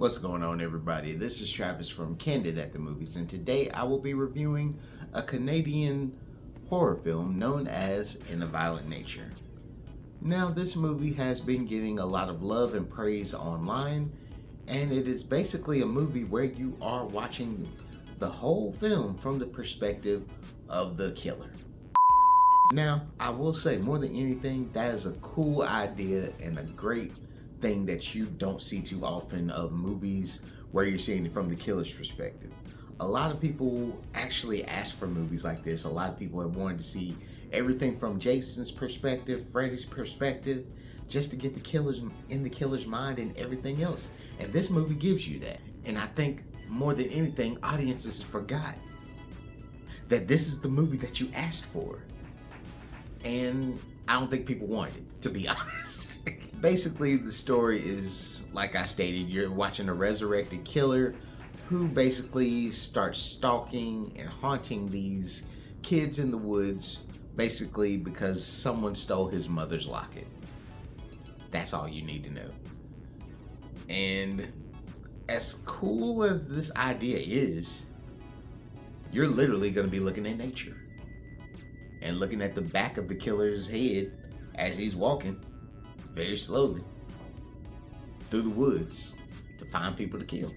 What's going on, everybody? This is Travis from Candid at the Movies, and today I will be reviewing a Canadian horror film known as In a Violent Nature. Now, this movie has been getting a lot of love and praise online, and it is basically a movie where you are watching the whole film from the perspective of the killer. Now, I will say, more than anything, that is a cool idea and a great thing that you don't see too often of movies where you're seeing it from the killer's perspective. A lot of people actually ask for movies like this. A lot of people have wanted to see everything from Jason's perspective, Freddy's perspective, just to get the killers in the killer's mind and everything else. And this movie gives you that. And I think more than anything, audiences forgot that this is the movie that you asked for. And I don't think people wanted it, to be honest. Basically, the story is, like I stated, you're watching a resurrected killer who basically starts stalking and haunting these kids in the woods, basically because someone stole his mother's locket. That's all you need to know. And as cool as this idea is, you're literally going to be looking at nature and looking at the back of the killer's head as he's walking very slowly through the woods to find people to kill.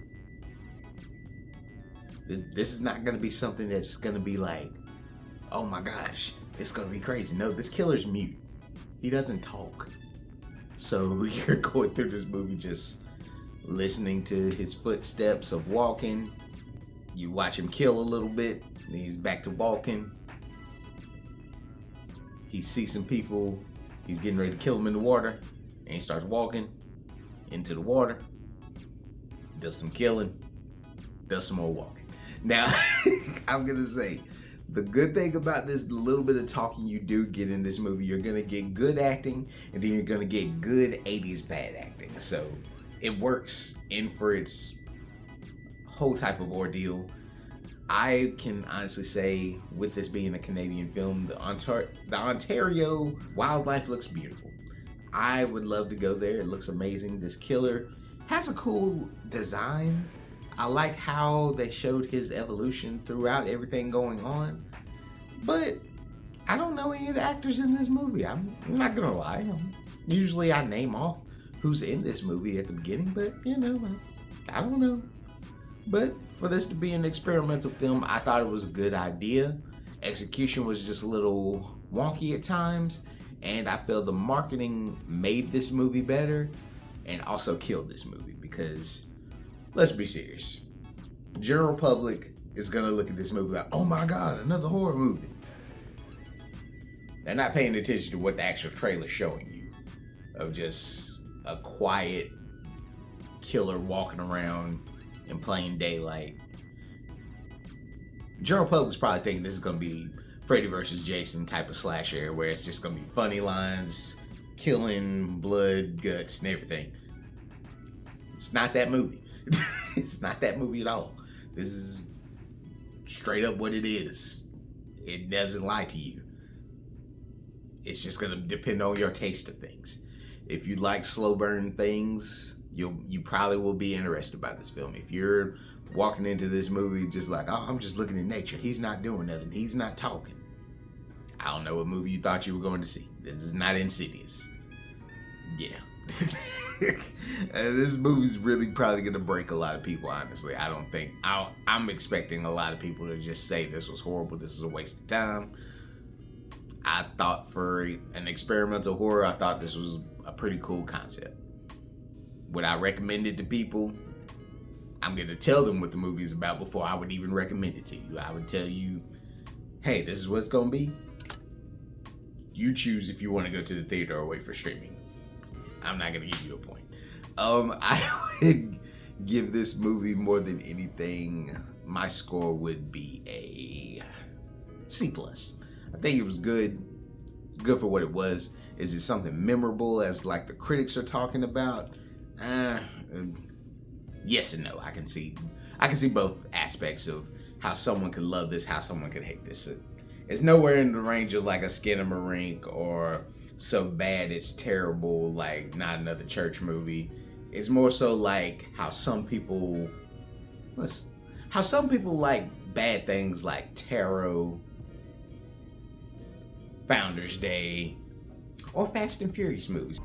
This is not going to be something that's going to be like, oh my gosh, it's going to be crazy. No, this killer's mute. He doesn't talk. So you're going through this movie just listening to his footsteps of walking. You watch him kill a little bit, then he's back to walking. He sees some people, he's getting ready to kill them in the water, and he starts walking into the water, does some killing, does some more walking. Now, I'm gonna say, the good thing about this little bit of talking you do get in this movie, you're gonna get good acting, and then you're gonna get good 80s bad acting. So it works in for its whole type of ordeal. I can honestly say, with this being a Canadian film, the Ontario wildlife looks beautiful. I would love to go there. It looks amazing. This killer has a cool design. I like how they showed his evolution throughout everything going on. But I don't know any of the actors in this movie. I'm not gonna lie. Usually I name off who's in this movie at the beginning, but I don't know. But for this to be an experimental film, I thought it was a good idea. Execution was just a little wonky at times, and I feel the marketing made this movie better and also killed this movie because, let's be serious, the general public is gonna look at this movie like, oh my god, another horror movie. They're not paying attention to what the actual trailer's showing you of just a quiet killer walking around in plain daylight. General public's probably thinking this is gonna be Freddy versus Jason type of slasher where it's just gonna be funny lines, killing, blood, guts, and everything. It's not that movie. It's not that movie at all. This is straight up what it is. It doesn't lie to you. It's just gonna depend on your taste of things. If you like slow burn things, you probably will be interested by this film. If you're walking into this movie just like, oh, I'm just looking at nature, he's not doing nothing, he's not talking, I don't know what movie you thought you were going to see. This is not Insidious. Yeah. This movie's really probably gonna break a lot of people, honestly. I'm expecting a lot of people to just say this was horrible, this is a waste of time. I thought for an experimental horror, I thought this was a pretty cool concept. Would I recommend it to people? I'm going to tell them what the movie is about before I would even recommend it to you. I would tell you, hey, this is what it's going to be. You choose if you want to go to the theater or wait for streaming. I'm not going to give you a point. I would give this movie, more than anything, my score would be a C+. I think it was good for what it was. Is it something memorable as like the critics are talking about? Yes and no. I can see both aspects of how someone could love this, how someone could hate this. It's nowhere in the range of like a Skinamarink or so bad it's terrible like Not Another Church Movie. It's more so like how some people like bad things like tarot, Founders Day, or Fast and Furious movies.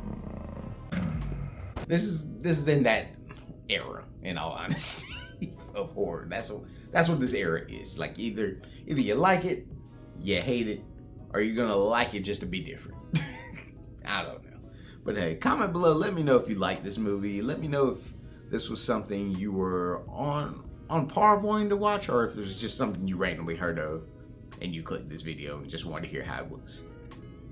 This is in that era, in all honesty, of horror. That's what this era is. Like either you like it, you hate it, or you're gonna like it just to be different. I don't know. But hey, comment below. Let me know if you like this movie. Let me know if this was something you were on par of wanting to watch, or if it was just something you randomly heard of and you clicked this video and just wanted to hear how it was.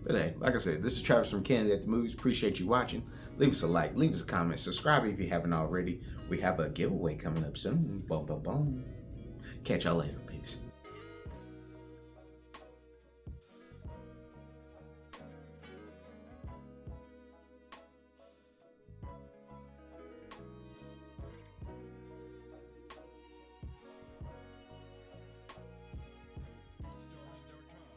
But hey, like I said, this is Travis from Candid at the Movies. Appreciate you watching. Leave us a like, leave us a comment, subscribe if you haven't already. We have a giveaway coming up soon. Boom, boom, boom. Catch y'all later.